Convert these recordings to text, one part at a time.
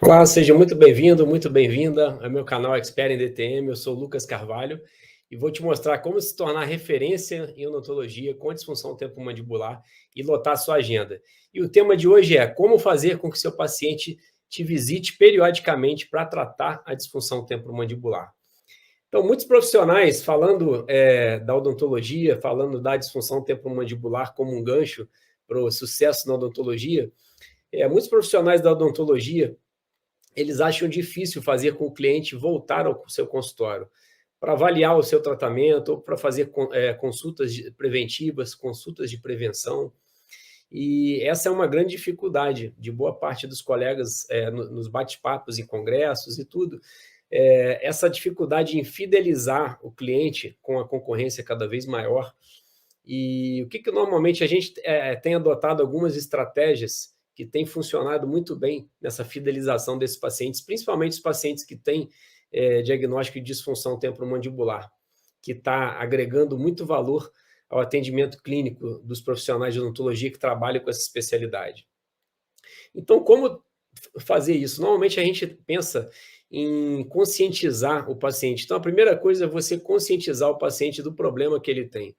Olá, seja muito bem-vindo, muito bem-vinda ao meu canal Expert em DTM. Eu sou o Lucas Carvalho e vou te mostrar como se tornar referência em odontologia com disfunção temporomandibular e lotar sua agenda. E o tema de hoje é como fazer com que seu paciente te visite periodicamente para tratar a disfunção temporomandibular. Então, muitos profissionais falando da odontologia, falando da disfunção temporomandibular como um gancho para o sucesso na odontologia, muitos profissionais da odontologia eles acham difícil fazer com o cliente voltar ao seu consultório para avaliar o seu tratamento ou para fazer consultas preventivas, consultas de prevenção. E essa é uma grande dificuldade de boa parte dos colegas nos bate-papos, em congressos e tudo. Essa dificuldade em fidelizar o cliente com a concorrência cada vez maior. E o que normalmente a gente tem adotado algumas estratégias que têm funcionado muito bem nessa fidelização desses pacientes, principalmente os pacientes que têm diagnóstico de disfunção temporomandibular, que está agregando muito valor ao atendimento clínico dos profissionais de odontologia que trabalham com essa especialidade. Então, como fazer isso? Normalmente a gente pensa em conscientizar o paciente. Então, a primeira coisa é você conscientizar o paciente do problema que ele tem.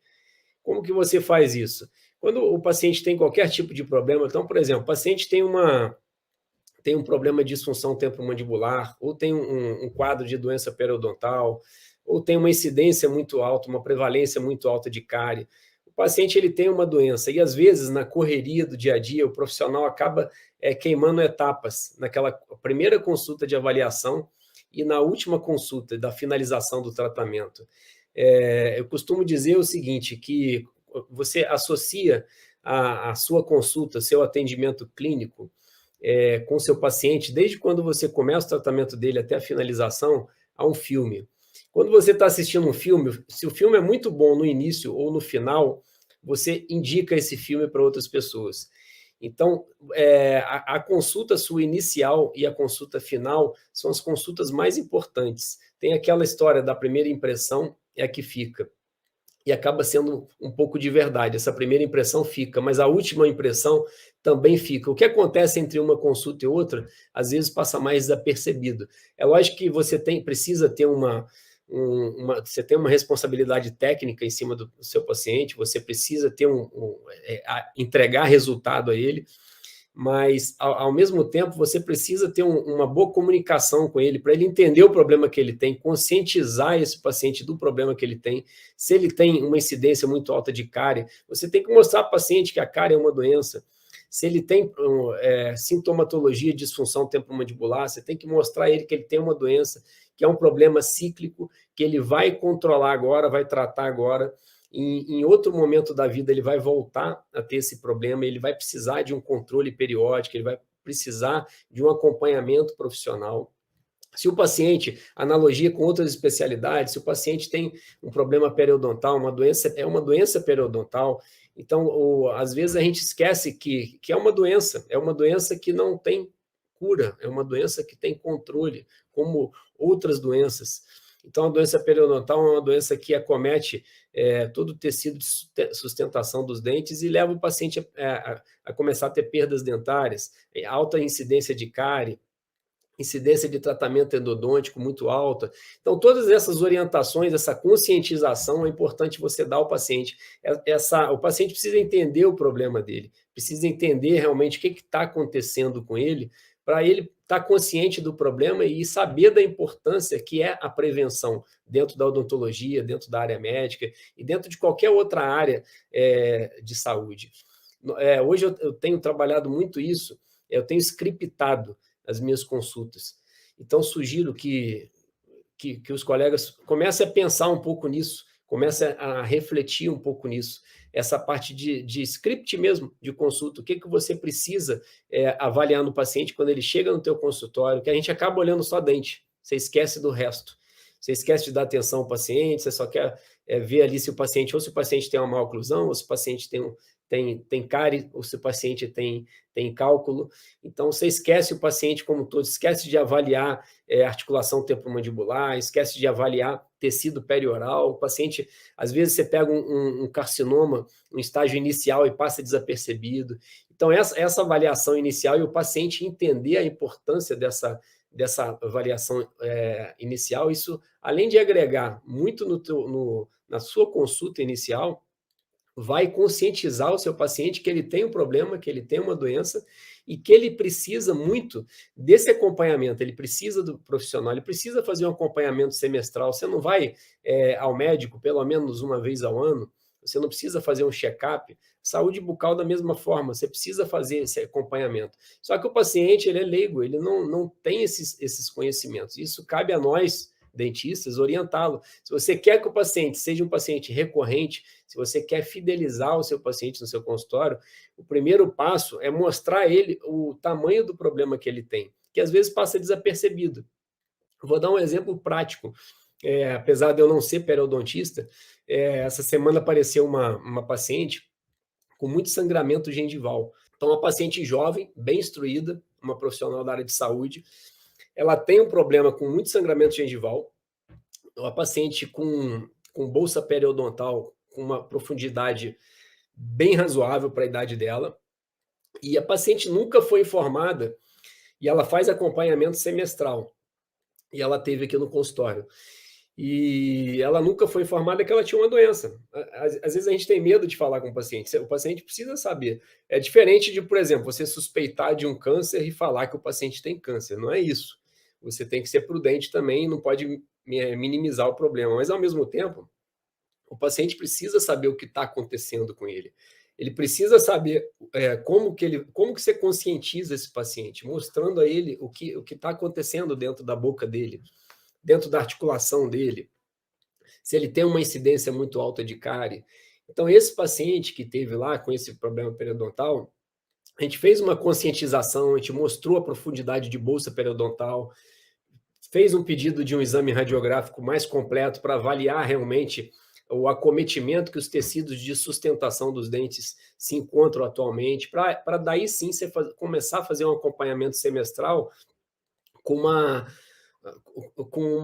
Como que você faz isso? Quando o paciente tem qualquer tipo de problema, então, por exemplo, o paciente tem um problema de disfunção temporomandibular, ou tem um quadro de doença periodontal, ou tem uma incidência muito alta, uma prevalência muito alta de cárie. O paciente ele tem uma doença e, às vezes, na correria do dia a dia, o profissional acaba queimando etapas naquela primeira consulta de avaliação e na última consulta da finalização do tratamento. Eu costumo dizer o seguinte, que você associa a sua consulta, seu atendimento clínico com seu paciente, desde quando você começa o tratamento dele até a finalização, a um filme. Quando você está assistindo um filme, se o filme é muito bom no início ou no final, você indica esse filme para outras pessoas. Então, a consulta sua inicial e a consulta final são as consultas mais importantes. Tem aquela história da primeira impressão, é a que fica. E acaba sendo um pouco de verdade. Essa primeira impressão fica, mas a última impressão também fica. O que acontece entre uma consulta e outra, às vezes passa mais desapercebido. É lógico que você precisa ter você tem uma responsabilidade técnica em cima do seu paciente, você precisa ter entregar resultado a ele, mas, ao mesmo tempo, você precisa ter uma boa comunicação com ele, para ele entender o problema que ele tem, conscientizar esse paciente do problema que ele tem. Se ele tem uma incidência muito alta de cárie, você tem que mostrar para o paciente que a cárie é uma doença. Se ele tem sintomatologia de disfunção temporomandibular, você tem que mostrar a ele que ele tem uma doença, que é um problema cíclico, que ele vai controlar agora, vai tratar agora. Em outro momento da vida ele vai voltar a ter esse problema, ele vai precisar de um controle periódico, ele vai precisar de um acompanhamento profissional. Se o paciente, analogia com outras especialidades, se o paciente tem um problema periodontal, uma doença periodontal, então, às vezes a gente esquece que é uma doença que não tem cura, é uma doença que tem controle, como outras doenças. Então, a doença periodontal é uma doença que acomete todo o tecido de sustentação dos dentes e leva o paciente a começar a ter perdas dentárias, alta incidência de cárie, incidência de tratamento endodôntico muito alta. Então, todas essas orientações, essa conscientização é importante você dar ao paciente. O paciente precisa entender o problema dele, precisa entender realmente o que está acontecendo com ele, para ele estar consciente do problema e saber da importância que é a prevenção dentro da odontologia, dentro da área médica e dentro de qualquer outra área de saúde. Hoje eu tenho trabalhado muito isso, eu tenho scriptado as minhas consultas. Então, sugiro que os colegas comecem a pensar um pouco nisso, comecem a refletir um pouco nisso. Essa parte de script mesmo, de consulta, o que você precisa avaliar no paciente quando ele chega no teu consultório, que a gente acaba olhando só dente, você esquece do resto. Você esquece de dar atenção ao paciente, você só quer ver ali se o paciente tem uma má oclusão, ou se o paciente tem tem cárie, o seu paciente tem cálculo. Então, você esquece o paciente como um todo, esquece de avaliar articulação temporomandibular, esquece de avaliar tecido perioral. O paciente, às vezes, você pega um carcinoma, um estágio inicial e passa desapercebido. Então, essa avaliação inicial e o paciente entender a importância dessa avaliação inicial, isso, além de agregar muito na sua consulta inicial, vai conscientizar o seu paciente que ele tem um problema, que ele tem uma doença e que ele precisa muito desse acompanhamento, ele precisa do profissional, ele precisa fazer um acompanhamento semestral. Você não vai ao médico pelo menos uma vez ao ano, você não precisa fazer um check-up. Saúde bucal da mesma forma, você precisa fazer esse acompanhamento. Só que o paciente, ele é leigo, ele não tem esses conhecimentos. Isso cabe a nós, dentistas, orientá-lo. Se você quer que o paciente seja um paciente recorrente, se você quer fidelizar o seu paciente no seu consultório, o primeiro passo é mostrar a ele o tamanho do problema que ele tem, que às vezes passa desapercebido. Vou dar um exemplo prático. Apesar de eu não ser periodontista, essa semana apareceu uma paciente com muito sangramento gengival. Então, uma paciente jovem, bem instruída, uma profissional da área de saúde, ela tem um problema com muito sangramento gengival, uma paciente com bolsa periodontal com uma profundidade bem razoável para a idade dela, e a paciente nunca foi informada, e ela faz acompanhamento semestral, e ela teve aqui no consultório. E ela nunca foi informada que ela tinha uma doença. Às vezes a gente tem medo de falar com o paciente precisa saber. É diferente de, por exemplo, você suspeitar de um câncer e falar que o paciente tem câncer, não é isso. Você tem que ser prudente também, não pode minimizar o problema, mas ao mesmo tempo, o paciente precisa saber o que está acontecendo com ele. Ele precisa saber como que você conscientiza esse paciente, mostrando a ele o que está acontecendo dentro da boca dele, dentro da articulação dele, se ele tem uma incidência muito alta de cárie. Então, esse paciente que teve lá com esse problema periodontal, a gente fez uma conscientização, a gente mostrou a profundidade de bolsa periodontal, fez um pedido de um exame radiográfico mais completo para avaliar realmente o acometimento que os tecidos de sustentação dos dentes se encontram atualmente, para daí sim você começar a fazer um acompanhamento semestral com uma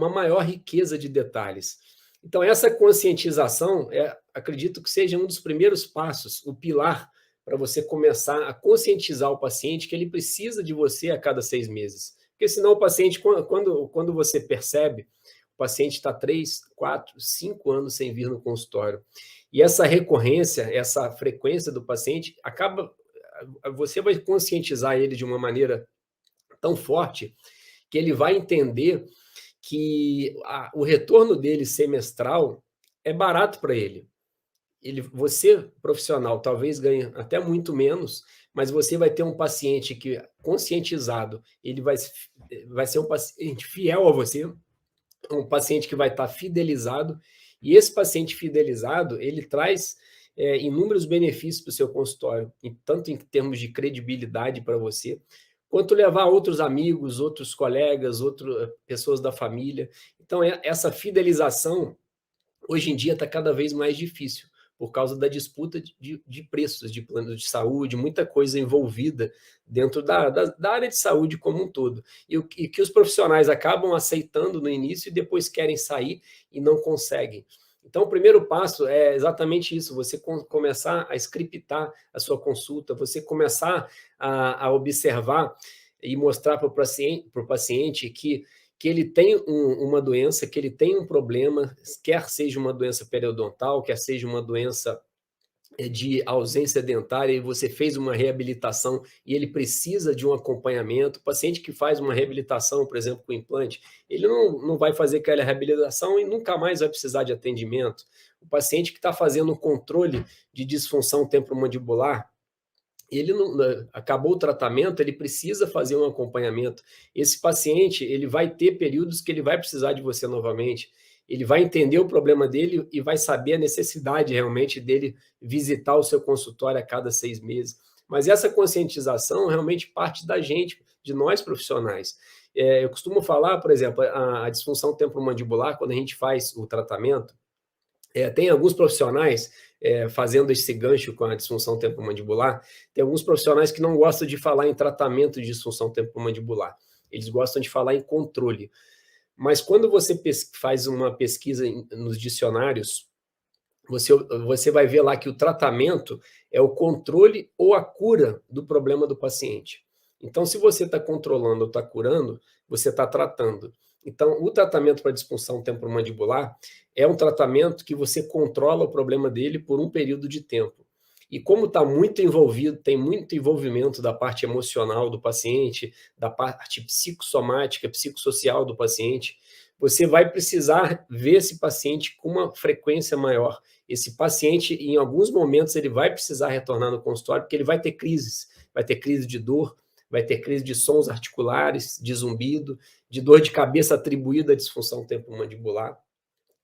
maior riqueza de detalhes. Então, essa conscientização, acredito que seja um dos primeiros passos, o pilar para você começar a conscientizar o paciente que ele precisa de você a cada 6 meses. Porque senão o paciente, quando você percebe, o paciente está 3, 4, 5 anos sem vir no consultório. E essa recorrência, essa frequência do paciente, você vai conscientizar ele de uma maneira tão forte que ele vai entender que o retorno dele semestral é barato para ele. Você, profissional, talvez ganhe até muito menos, mas você vai ter um paciente que, conscientizado, ele vai ser um paciente fiel a você, um paciente que vai estar fidelizado, e esse paciente fidelizado, ele traz inúmeros benefícios para o seu consultório, tanto em termos de credibilidade para você, quanto levar outros amigos, outros colegas, outras pessoas da família. Então, essa fidelização, hoje em dia, está cada vez mais difícil, por causa da disputa de preços de planos de saúde, muita coisa envolvida dentro da área de saúde como um todo. E que os profissionais acabam aceitando no início e depois querem sair e não conseguem. Então, o primeiro passo é exatamente isso, você começar a scriptar a sua consulta, você começar a observar e mostrar para o paciente que ele tem uma doença, que ele tem um problema, quer seja uma doença periodontal, quer seja uma doença de ausência dentária, e você fez uma reabilitação e ele precisa de um acompanhamento. O paciente que faz uma reabilitação, por exemplo, com implante, ele não vai fazer aquela reabilitação e nunca mais vai precisar de atendimento. O paciente que está fazendo um controle de disfunção temporomandibular, ele acabou o tratamento, ele precisa fazer um acompanhamento. Esse paciente, ele vai ter períodos que ele vai precisar de você novamente, ele vai entender o problema dele e vai saber a necessidade realmente dele visitar o seu consultório a cada 6 meses. Mas essa conscientização realmente parte da gente, de nós profissionais. Eu costumo falar, por exemplo, a disfunção temporomandibular, quando a gente faz o tratamento, Tem alguns profissionais, fazendo esse gancho com a disfunção temporomandibular, tem alguns profissionais que não gostam de falar em tratamento de disfunção temporomandibular. Eles gostam de falar em controle. Mas quando você faz uma pesquisa nos dicionários, você vai ver lá que o tratamento é o controle ou a cura do problema do paciente. Então, se você está controlando ou está curando, você está tratando. Então, o tratamento para disfunção temporomandibular é um tratamento que você controla o problema dele por um período de tempo. E como está muito envolvido, tem muito envolvimento da parte emocional do paciente, da parte psicossomática, psicossocial do paciente, você vai precisar ver esse paciente com uma frequência maior. Esse paciente, em alguns momentos, ele vai precisar retornar no consultório, porque ele vai ter crise de dor, vai ter crise de sons articulares, de zumbido, de dor de cabeça atribuída à disfunção temporomandibular.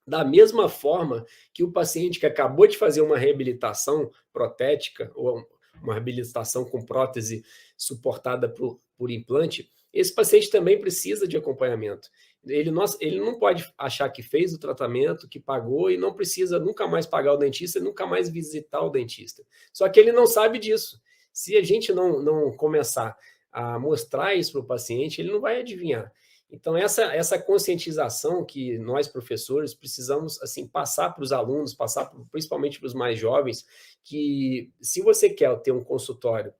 Da mesma forma que o paciente que acabou de fazer uma reabilitação protética ou uma reabilitação com prótese suportada por implante, esse paciente também precisa de acompanhamento. Ele não pode achar que fez o tratamento, que pagou e não precisa nunca mais pagar o dentista, nunca mais visitar o dentista. Só que ele não sabe disso. Se a gente não começar a mostrar isso para o paciente, ele não vai adivinhar. Então, essa conscientização que nós, professores, precisamos assim passar para os alunos, principalmente para os mais jovens, que se você quer ter um consultório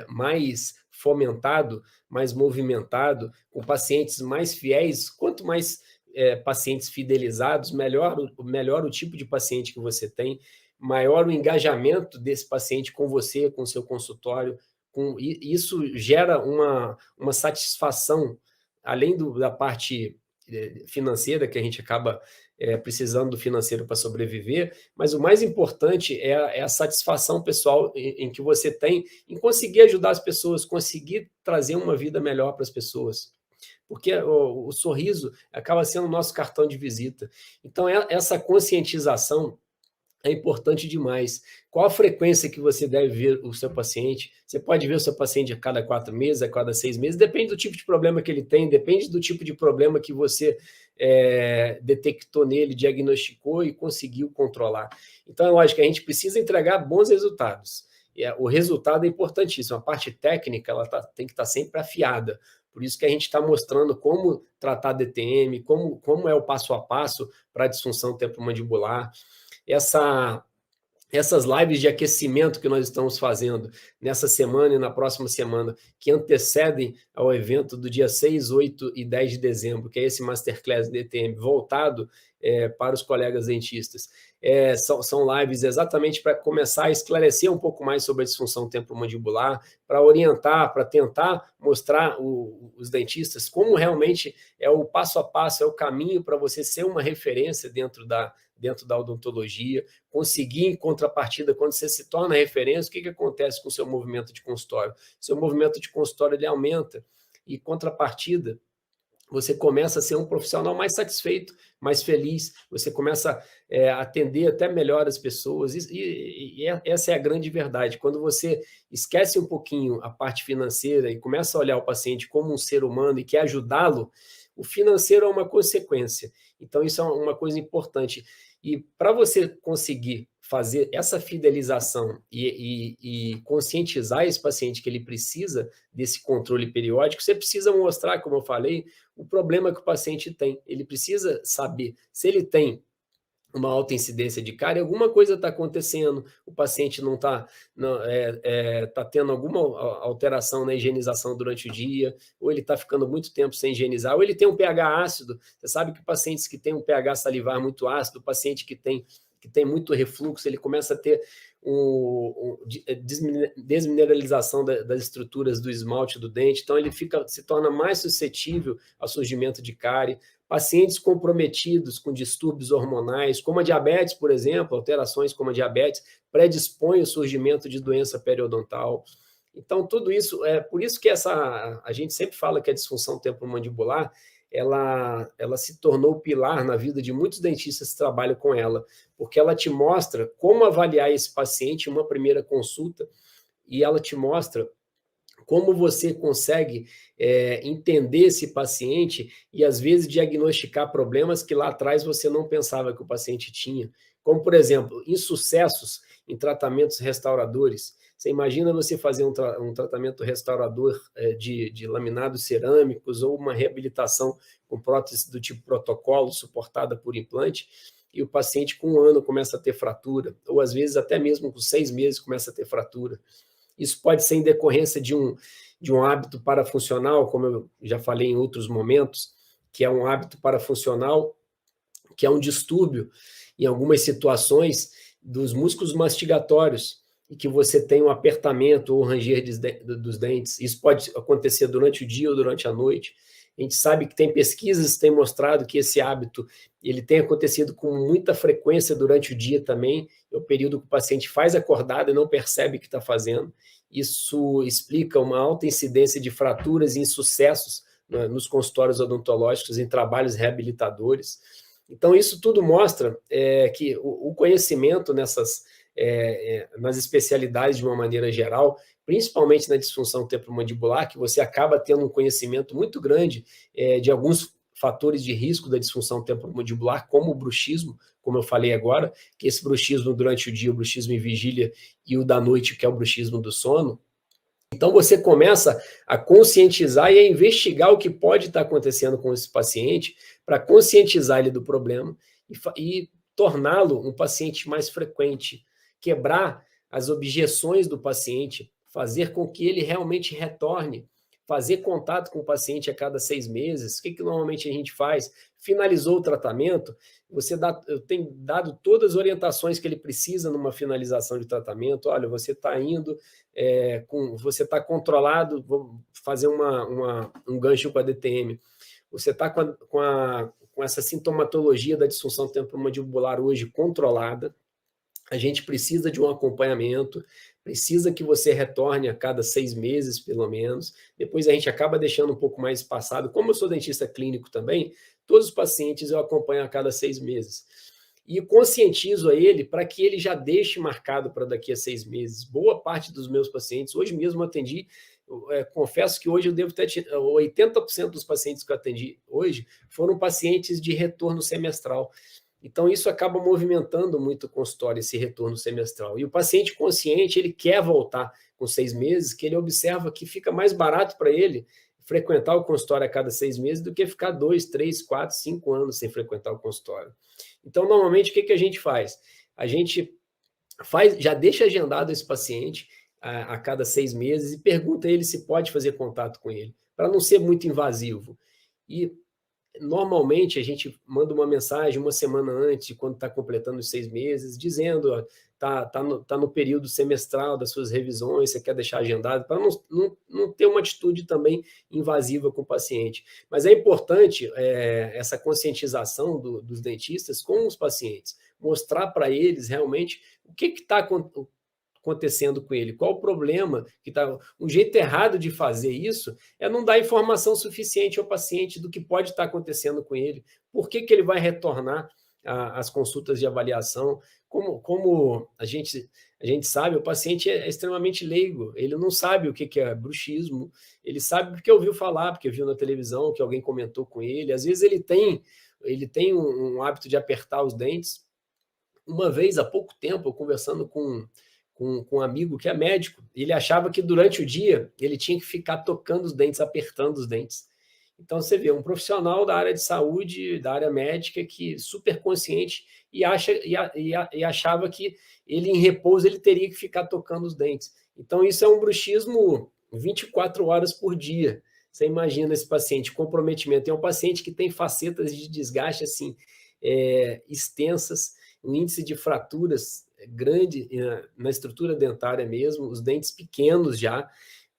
mais fomentado, mais movimentado, com pacientes mais fiéis, quanto mais pacientes fidelizados, melhor o tipo de paciente que você tem, maior o engajamento desse paciente com você, com o seu consultório. Isso gera uma satisfação, além da parte financeira, que a gente acaba precisando do financeiro para sobreviver, mas o mais importante é a satisfação pessoal em que você tem em conseguir ajudar as pessoas, conseguir trazer uma vida melhor para as pessoas. Porque o sorriso acaba sendo o nosso cartão de visita. Então, essa conscientização é importante demais. Qual a frequência que você deve ver o seu paciente? Você pode ver o seu paciente a cada 4 meses, a cada 6 meses, depende do tipo de problema que ele tem, depende do tipo de problema que você detectou nele, diagnosticou e conseguiu controlar. Então, eu acho que a gente precisa entregar bons resultados. O resultado é importantíssimo. A parte técnica ela tem que estar sempre afiada. Por isso que a gente está mostrando como tratar DTM, como é o passo a passo para a disfunção temporomandibular. Essas lives de aquecimento que nós estamos fazendo nessa semana e na próxima semana, que antecedem ao evento do dia 6, 8 e 10 de dezembro, que é esse Masterclass DTM, voltado para os colegas dentistas. São lives exatamente para começar a esclarecer um pouco mais sobre a disfunção temporomandibular, para orientar, para tentar mostrar os dentistas como realmente é o passo a passo, é o caminho para você ser uma referência dentro da odontologia, conseguir em contrapartida, quando você se torna referência, o que acontece com o seu movimento de consultório? Seu movimento de consultório ele aumenta e, contrapartida, você começa a ser um profissional mais satisfeito, mais feliz, você começa a atender até melhor as pessoas, e essa é a grande verdade. Quando você esquece um pouquinho a parte financeira e começa a olhar o paciente como um ser humano e quer ajudá-lo, o financeiro é uma consequência. Então, isso é uma coisa importante. E para você conseguir fazer essa fidelização e conscientizar esse paciente que ele precisa desse controle periódico, você precisa mostrar, como eu falei, o problema que o paciente tem. Ele precisa saber se ele tem uma alta incidência de cárie, alguma coisa está acontecendo, o paciente não está tá tendo alguma alteração na higienização durante o dia, ou ele está ficando muito tempo sem higienizar, ou ele tem um pH ácido. Você sabe que pacientes que têm um pH salivar muito ácido, o paciente que tem muito refluxo, ele começa a ter desmineralização das estruturas do esmalte do dente, então ele se torna mais suscetível ao surgimento de cárie. Pacientes comprometidos com distúrbios hormonais, como a diabetes, por exemplo, alterações como a diabetes, predispõem o surgimento de doença periodontal. Então, tudo isso, por isso que a gente sempre fala que a disfunção temporomandibular, ela se tornou pilar na vida de muitos dentistas que trabalham com ela, porque ela te mostra como avaliar esse paciente em uma primeira consulta, e ela te mostra como você consegue entender esse paciente e, às vezes, diagnosticar problemas que lá atrás você não pensava que o paciente tinha. Como, por exemplo, insucessos em tratamentos restauradores. Você imagina você fazer um tratamento restaurador de laminados cerâmicos ou uma reabilitação com prótese do tipo protocolo, suportada por implante, e o paciente com 1 ano começa a ter fratura, ou às vezes até mesmo com 6 meses começa a ter fratura. Isso pode ser em decorrência de um hábito parafuncional, como eu já falei em outros momentos, que é um hábito parafuncional, que é um distúrbio, em algumas situações, dos músculos mastigatórios, e que você tem um apertamento ou ranger dos dentes. Isso pode acontecer durante o dia ou durante a noite. A gente sabe que tem pesquisas que têm mostrado que esse hábito ele tem acontecido com muita frequência durante o dia também, é o período que o paciente faz acordado e não percebe que está fazendo. Isso explica uma alta incidência de fraturas e insucessos, né, nos consultórios odontológicos, em trabalhos reabilitadores. Então, isso tudo mostra que o conhecimento nas especialidades de uma maneira geral, principalmente na disfunção temporomandibular, que você acaba tendo um conhecimento muito grande de alguns fatores de risco da disfunção temporomandibular, como o bruxismo, como eu falei agora, que esse bruxismo durante o dia, o bruxismo em vigília, e o da noite, que é o bruxismo do sono. Então, você começa a conscientizar e a investigar o que pode estar acontecendo com esse paciente, para conscientizar ele do problema e torná-lo um paciente mais frequente, quebrar as objeções do paciente, fazer com que ele realmente retorne, fazer contato com o paciente a cada 6 meses. O que normalmente a gente faz? Finalizou o tratamento, eu tenho dado todas as orientações que ele precisa numa finalização de tratamento. Olha, você está indo, você está controlado, vou fazer um gancho com a DTM. Você está com essa sintomatologia da disfunção temporomandibular hoje controlada, a gente precisa de um acompanhamento, precisa que você retorne a cada 6 meses, pelo menos. Depois a gente acaba deixando um pouco mais espaçado. Como eu sou dentista clínico também, todos os pacientes eu acompanho a cada 6 meses. E conscientizo a ele para que ele já deixe marcado para daqui a 6 meses. Boa parte dos meus pacientes, hoje mesmo atendi, confesso que hoje eu devo ter 80% dos pacientes que eu atendi hoje foram pacientes de retorno semestral. Então, isso acaba movimentando muito o consultório, esse retorno semestral. E o paciente consciente, ele quer voltar com 6 meses, que ele observa que fica mais barato para ele frequentar o consultório a cada 6 meses do que ficar 2, 3, 4, 5 anos sem frequentar o consultório. Então, normalmente, o que a gente faz? A gente já deixa agendado esse paciente a cada 6 meses e pergunta a ele se pode fazer contato com ele, para não ser muito invasivo. E normalmente a gente manda uma mensagem 1 semana antes, quando está completando os 6 meses, dizendo tá no período semestral das suas revisões, você quer deixar agendado, para não ter uma atitude também invasiva com o paciente. Mas é importante essa conscientização dos dentistas com os pacientes, mostrar para eles realmente o que está acontecendo com ele, qual o problema que está. Um jeito errado de fazer isso é não dar informação suficiente ao paciente do que pode estar acontecendo com ele, por que ele vai retornar às consultas de avaliação. Como a gente sabe, o paciente é extremamente leigo, ele não sabe o que é bruxismo, ele sabe porque ouviu falar, porque viu na televisão, que alguém comentou com ele. Às vezes ele tem um hábito de apertar os dentes. Uma vez, há pouco tempo, eu conversando com um amigo que é médico, ele achava que durante o dia ele tinha que ficar tocando os dentes, apertando os dentes. Então, você vê, um profissional da área de saúde, da área médica, que super consciente e achava que ele, em repouso, ele teria que ficar tocando os dentes. Então, isso é um bruxismo 24 horas por dia. Você imagina esse paciente, comprometimento. É um paciente que tem facetas de desgaste assim, extensas, um índice de fraturas grande na estrutura dentária mesmo, os dentes pequenos já,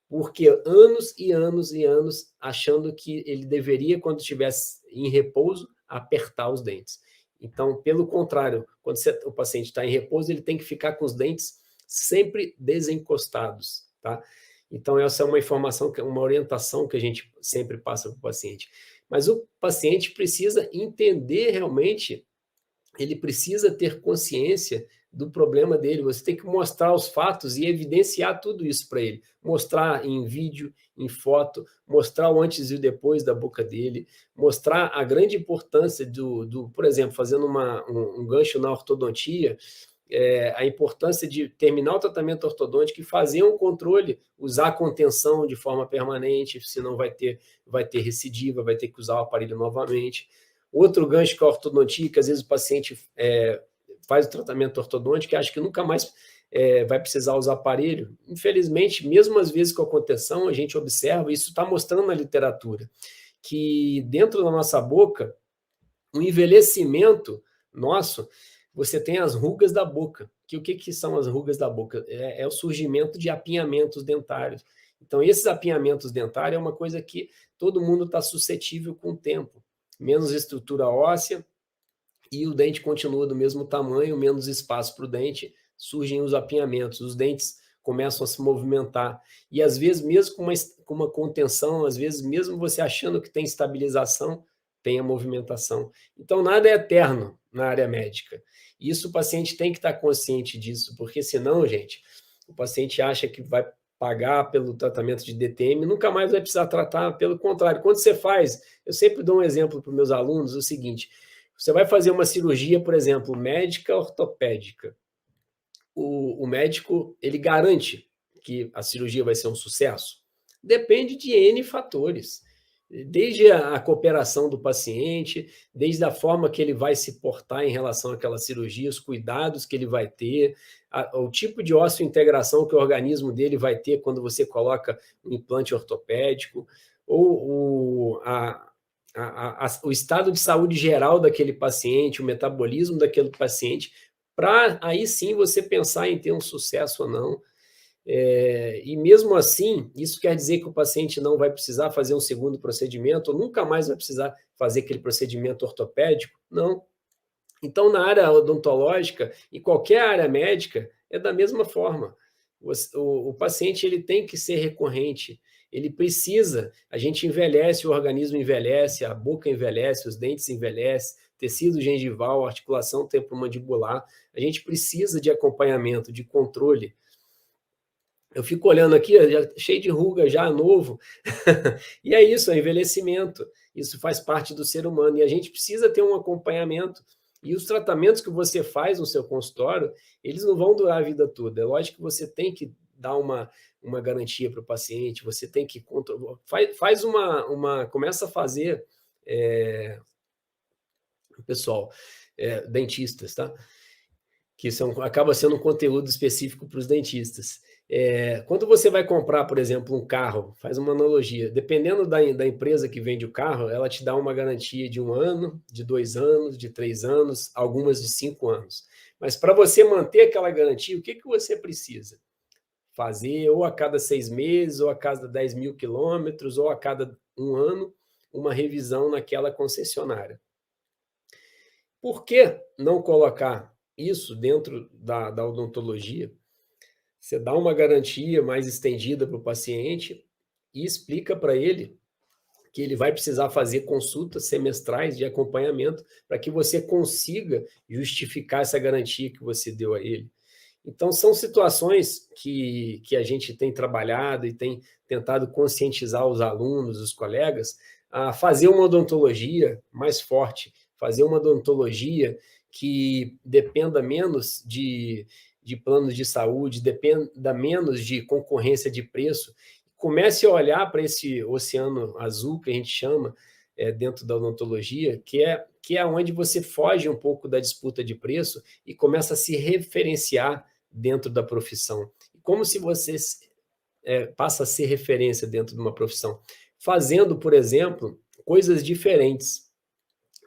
porque anos e anos e anos achando que ele deveria, quando estivesse em repouso, apertar os dentes. Então, pelo contrário, quando o paciente está em repouso, ele tem que ficar com os dentes sempre desencostados, tá? Então, essa é uma informação, uma orientação que a gente sempre passa para o paciente. Mas o paciente precisa entender realmente, ele precisa ter consciência do problema dele, você tem que mostrar os fatos e evidenciar tudo isso para ele, mostrar em vídeo, em foto, mostrar o antes e o depois da boca dele, mostrar a grande importância por exemplo, fazendo um gancho na ortodontia, a importância de terminar o tratamento ortodôntico e fazer um controle, usar contenção de forma permanente, senão vai ter recidiva, vai ter que usar o aparelho novamente. Outro gancho com a ortodontia, que às vezes o paciente faz o tratamento ortodôntico e acha que nunca mais vai precisar usar aparelho. Infelizmente, mesmo às vezes com a contenção, a gente observa, isso está mostrando na literatura, que dentro da nossa boca, o envelhecimento nosso, você tem as rugas da boca. O que são as rugas da boca? É o surgimento de apinhamentos dentários. Então, esses apinhamentos dentários é uma coisa que todo mundo está suscetível com o tempo. Menos estrutura óssea e o dente continua do mesmo tamanho, menos espaço para o dente, surgem os apinhamentos, os dentes começam a se movimentar. E, às vezes, mesmo com uma contenção, às vezes, mesmo você achando que tem estabilização, tem a movimentação. Então, nada é eterno na área médica. Isso o paciente tem que estar consciente disso, porque senão, gente, o paciente acha que vai pagar pelo tratamento de DTM, nunca mais vai precisar tratar, pelo contrário. Quando você faz, eu sempre dou um exemplo para os meus alunos, o seguinte, você vai fazer uma cirurgia, por exemplo, médica ortopédica. O médico, ele garante que a cirurgia vai ser um sucesso? Depende de N fatores. Desde a cooperação do paciente, desde a forma que ele vai se portar em relação àquela cirurgia, os cuidados que ele vai ter, o tipo de osso-integração que o organismo dele vai ter quando você coloca um implante ortopédico, ou o estado de saúde geral daquele paciente, o metabolismo daquele paciente, para aí sim você pensar em ter um sucesso ou não. E mesmo assim, isso quer dizer que o paciente não vai precisar fazer um segundo procedimento, ou nunca mais vai precisar fazer aquele procedimento ortopédico? Não. Então, na área odontológica e qualquer área médica, é da mesma forma. O paciente ele tem que ser recorrente, ele precisa, a gente envelhece, o organismo envelhece, a boca envelhece, os dentes envelhecem, tecido gengival, articulação temporomandibular, a gente precisa de acompanhamento, de controle. Eu fico olhando aqui, já, cheio de ruga, já novo, e é isso, é envelhecimento, isso faz parte do ser humano, e a gente precisa ter um acompanhamento, e os tratamentos que você faz no seu consultório, eles não vão durar a vida toda, é lógico que você tem que dar uma garantia para o paciente, você tem que, faz começa a fazer, pessoal, dentistas, tá? Que acaba sendo um conteúdo específico para os dentistas. Quando você vai comprar, por exemplo, um carro, faz uma analogia, dependendo da empresa que vende o carro, ela te dá uma garantia de 1 ano, de 2 anos, de 3 anos, algumas de 5 anos. Mas para você manter aquela garantia, o que você precisa? Fazer ou a cada 6 meses, ou a cada 10 mil quilômetros, ou a cada 1 ano, uma revisão naquela concessionária. Por que não colocar isso dentro da odontologia? Você dá uma garantia mais estendida para o paciente e explica para ele que ele vai precisar fazer consultas semestrais de acompanhamento para que você consiga justificar essa garantia que você deu a ele. Então, são situações que a gente tem trabalhado e tem tentado conscientizar os alunos, os colegas, a fazer uma odontologia mais forte, fazer uma odontologia que dependa menos de planos de saúde, dependa menos de concorrência de preço, comece a olhar para esse oceano azul que a gente chama dentro da odontologia, que é onde você foge um pouco da disputa de preço e começa a se referenciar dentro da profissão. Como se você passa a ser referência dentro de uma profissão? Fazendo, por exemplo, coisas diferentes.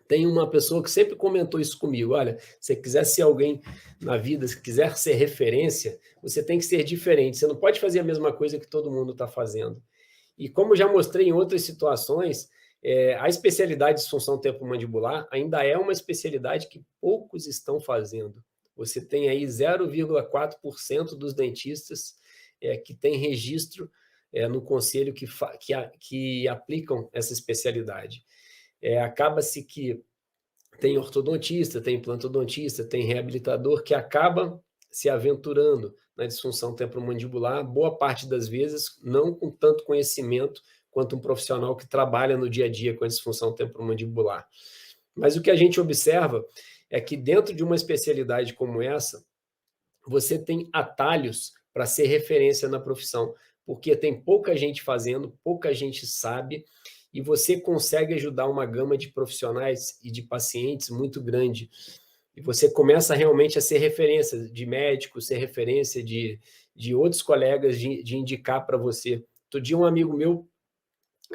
Tem uma pessoa que sempre comentou isso comigo, olha, se você quiser ser alguém na vida, se quiser ser referência, você tem que ser diferente, você não pode fazer a mesma coisa que todo mundo está fazendo. E como já mostrei em outras situações, a especialidade de disfunção temporomandibular ainda é uma especialidade que poucos estão fazendo. Você tem aí 0,4% dos dentistas que têm registro no conselho que aplicam essa especialidade. Acaba-se que tem ortodontista, tem implantodontista, tem reabilitador que acaba se aventurando na disfunção temporomandibular, boa parte das vezes não com tanto conhecimento quanto um profissional que trabalha no dia a dia com a disfunção temporomandibular. Mas o que a gente observa é que dentro de uma especialidade como essa, você tem atalhos para ser referência na profissão, porque tem pouca gente fazendo, pouca gente sabe, e você consegue ajudar uma gama de profissionais e de pacientes muito grande. E você começa realmente a ser referência de médicos, ser referência de outros colegas, de indicar para você. Outro dia, um amigo meu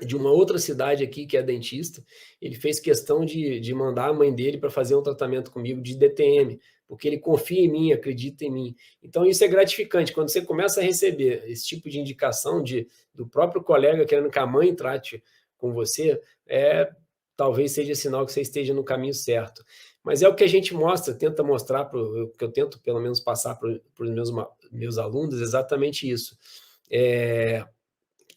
de uma outra cidade aqui, que é dentista, ele fez questão de mandar a mãe dele para fazer um tratamento comigo de DTM, porque ele confia em mim, acredita em mim. Então, isso é gratificante. Quando você começa a receber esse tipo de indicação do próprio colega querendo que a mãe trate com você, talvez seja sinal que você esteja no caminho certo. Mas é o que a gente mostra, tenta mostrar, que eu tento pelo menos passar para os meus alunos, exatamente isso.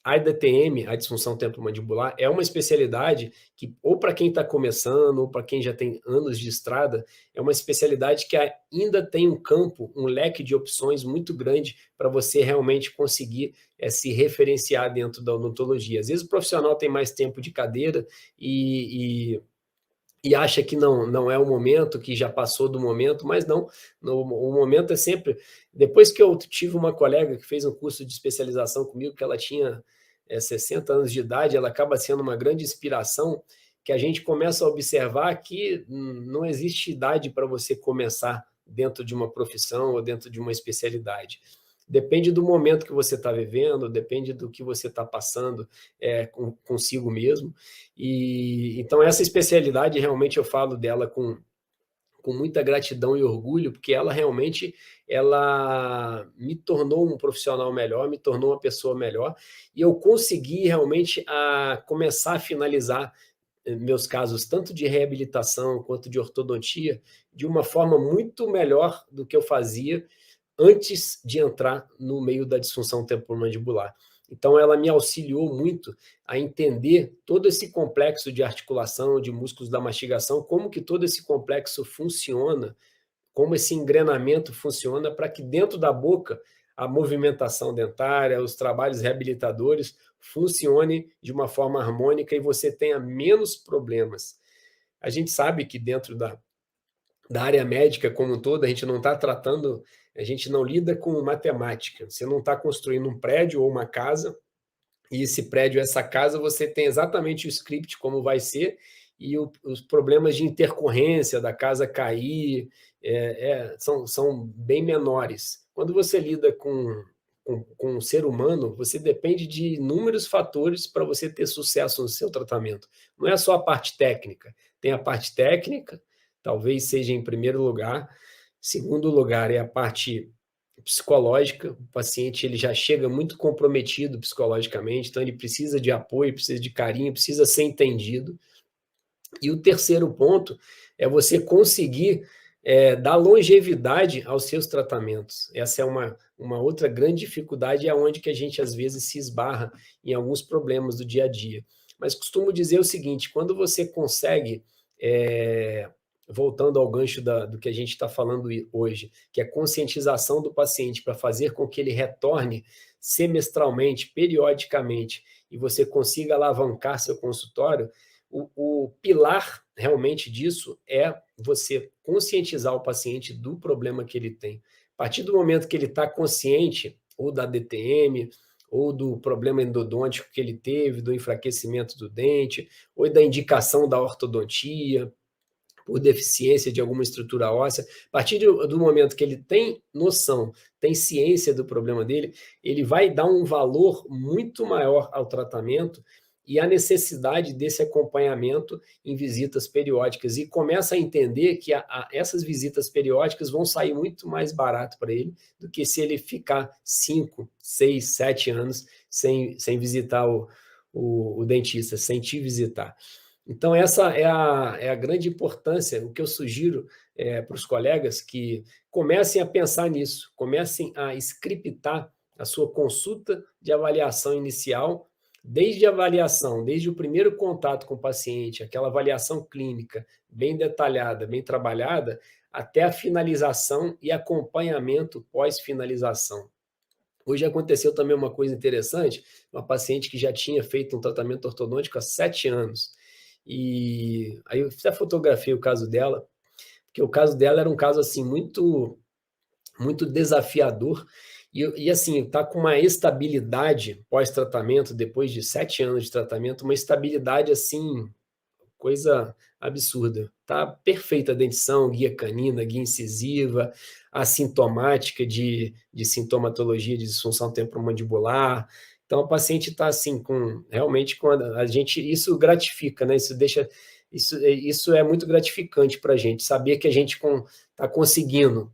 A DTM, a disfunção temporomandibular, é uma especialidade que, ou para quem está começando, ou para quem já tem anos de estrada, é uma especialidade que ainda tem um campo, um leque de opções muito grande para você realmente conseguir se referenciar dentro da odontologia. Às vezes o profissional tem mais tempo de cadeira e acha que não é o momento, que já passou do momento, mas não, o momento é sempre... Depois que eu tive uma colega que fez um curso de especialização comigo, que ela tinha 60 anos de idade, ela acaba sendo uma grande inspiração, que a gente começa a observar que não existe idade para você começar dentro de uma profissão ou dentro de uma especialidade. Depende do momento que você está vivendo, depende do que você está passando consigo mesmo. E então essa especialidade realmente eu falo dela com muita gratidão e orgulho, porque ela realmente me tornou um profissional melhor, me tornou uma pessoa melhor, e eu consegui realmente começar a finalizar meus casos, tanto de reabilitação quanto de ortodontia, de uma forma muito melhor do que eu fazia antes de entrar no meio da disfunção temporomandibular. Então, ela me auxiliou muito a entender todo esse complexo de articulação, de músculos da mastigação, como que todo esse complexo funciona, como esse engrenamento funciona para que dentro da boca a movimentação dentária, os trabalhos reabilitadores funcione de uma forma harmônica e você tenha menos problemas. A gente sabe que dentro da área médica como um todo, a gente não está tratando, a gente não lida com matemática. Você não está construindo um prédio ou uma casa, e esse prédio, essa casa, você tem exatamente o script como vai ser, e os problemas de intercorrência da casa cair são bem menores. Quando você lida com um ser humano, você depende de inúmeros fatores para você ter sucesso no seu tratamento. Não é só a parte técnica. Tem a parte técnica, talvez seja em primeiro lugar. Segundo lugar é a parte psicológica. O paciente ele já chega muito comprometido psicologicamente, então ele precisa de apoio, precisa de carinho, precisa ser entendido. E o terceiro ponto é você conseguir dar longevidade aos seus tratamentos. Essa é uma outra grande dificuldade, é onde que a gente às vezes se esbarra em alguns problemas do dia a dia. Mas costumo dizer o seguinte, quando você consegue, voltando ao gancho do que a gente está falando hoje, que é a conscientização do paciente para fazer com que ele retorne semestralmente, periodicamente, e você consiga alavancar seu consultório, o pilar realmente disso é você conscientizar o paciente do problema que ele tem. A partir do momento que ele está consciente, ou da DTM, ou do problema endodôntico que ele teve, do enfraquecimento do dente, ou da indicação da ortodontia, por deficiência de alguma estrutura óssea, a partir do momento que ele tem noção, tem ciência do problema dele, ele vai dar um valor muito maior ao tratamento e à necessidade desse acompanhamento em visitas periódicas, e começa a entender que essas visitas periódicas vão sair muito mais barato para ele do que se ele ficar 5, 6, 7 anos sem visitar o dentista, sem te visitar. Então, essa é a grande importância. O que eu sugiro para os colegas que comecem a pensar nisso, comecem a scriptar a sua consulta de avaliação inicial desde a avaliação, desde o primeiro contato com o paciente, aquela avaliação clínica bem detalhada, bem trabalhada, até a finalização e acompanhamento pós-finalização. Hoje aconteceu também uma coisa interessante, uma paciente que já tinha feito um tratamento ortodôntico há 7 anos. E aí eu até fotografei o caso dela, porque o caso dela era um caso assim muito desafiador e assim, está com uma estabilidade pós-tratamento, depois de 7 anos de tratamento, uma estabilidade assim, coisa absurda. Tá perfeita a dentição, guia canina, guia incisiva, assintomática de sintomatologia de disfunção temporomandibular. Então, a paciente está assim, realmente, com a gente, isso gratifica, né? Isso é muito gratificante para a gente, saber que a gente está conseguindo,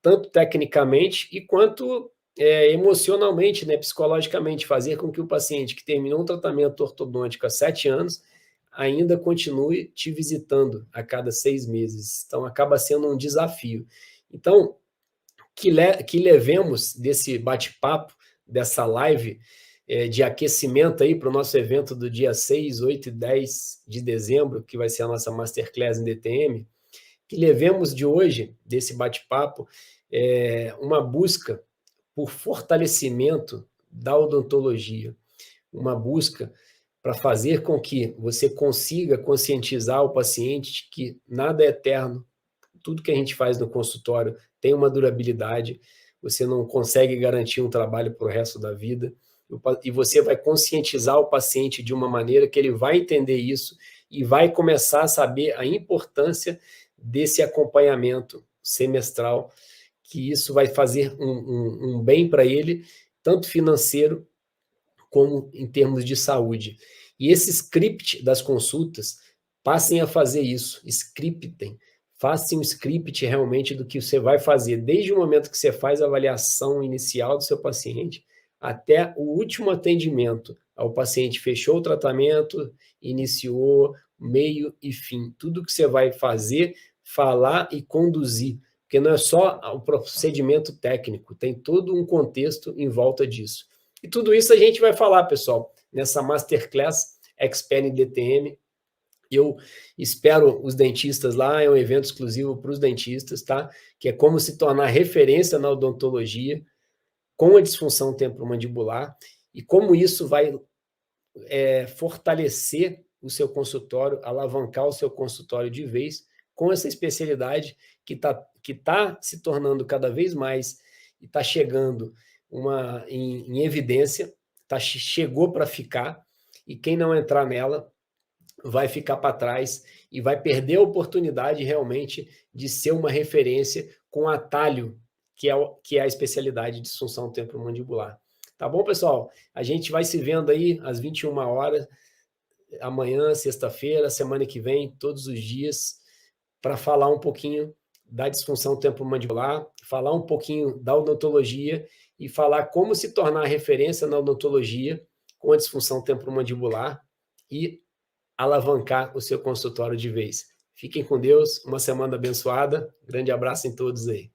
tanto tecnicamente e quanto emocionalmente, né, psicologicamente, fazer com que o paciente que terminou um tratamento ortodôntico há 7 anos ainda continue te visitando a cada 6 meses. Então, acaba sendo um desafio. Então, que levemos desse bate-papo, dessa live de aquecimento aí para o nosso evento do dia 6, 8 e 10 de dezembro, que vai ser a nossa Masterclass em DTM, que levemos de hoje, desse bate-papo, uma busca por fortalecimento da odontologia, uma busca para fazer com que você consiga conscientizar o paciente de que nada é eterno, tudo que a gente faz no consultório tem uma durabilidade, você não consegue garantir um trabalho para o resto da vida, e você vai conscientizar o paciente de uma maneira que ele vai entender isso e vai começar a saber a importância desse acompanhamento semestral, que isso vai fazer um bem para ele, tanto financeiro como em termos de saúde. E esse script das consultas, passem a fazer isso, scriptem, façam um script realmente do que você vai fazer, desde o momento que você faz a avaliação inicial do seu paciente, até o último atendimento. O paciente fechou o tratamento, iniciou, meio e fim. Tudo que você vai fazer, falar e conduzir, porque não é só o procedimento técnico, tem todo um contexto em volta disso. E tudo isso a gente vai falar, pessoal, nessa Masterclass Expert em DTM. Eu espero os dentistas lá, é um evento exclusivo para os dentistas, tá? Que é como se tornar referência na odontologia com a disfunção temporomandibular e como isso vai fortalecer o seu consultório, alavancar o seu consultório de vez com essa especialidade que tá se tornando cada vez mais e está chegando em evidência, chegou para ficar, e quem não entrar nela vai ficar para trás e vai perder a oportunidade realmente de ser uma referência com atalho, que é a especialidade de disfunção temporomandibular. Tá bom, pessoal? A gente vai se vendo aí às 21 horas, amanhã, sexta-feira, semana que vem, todos os dias, para falar um pouquinho da disfunção temporomandibular, falar um pouquinho da odontologia e falar como se tornar referência na odontologia com a disfunção temporomandibular e alavancar o seu consultório de vez. Fiquem com Deus, uma semana abençoada, grande abraço em todos aí.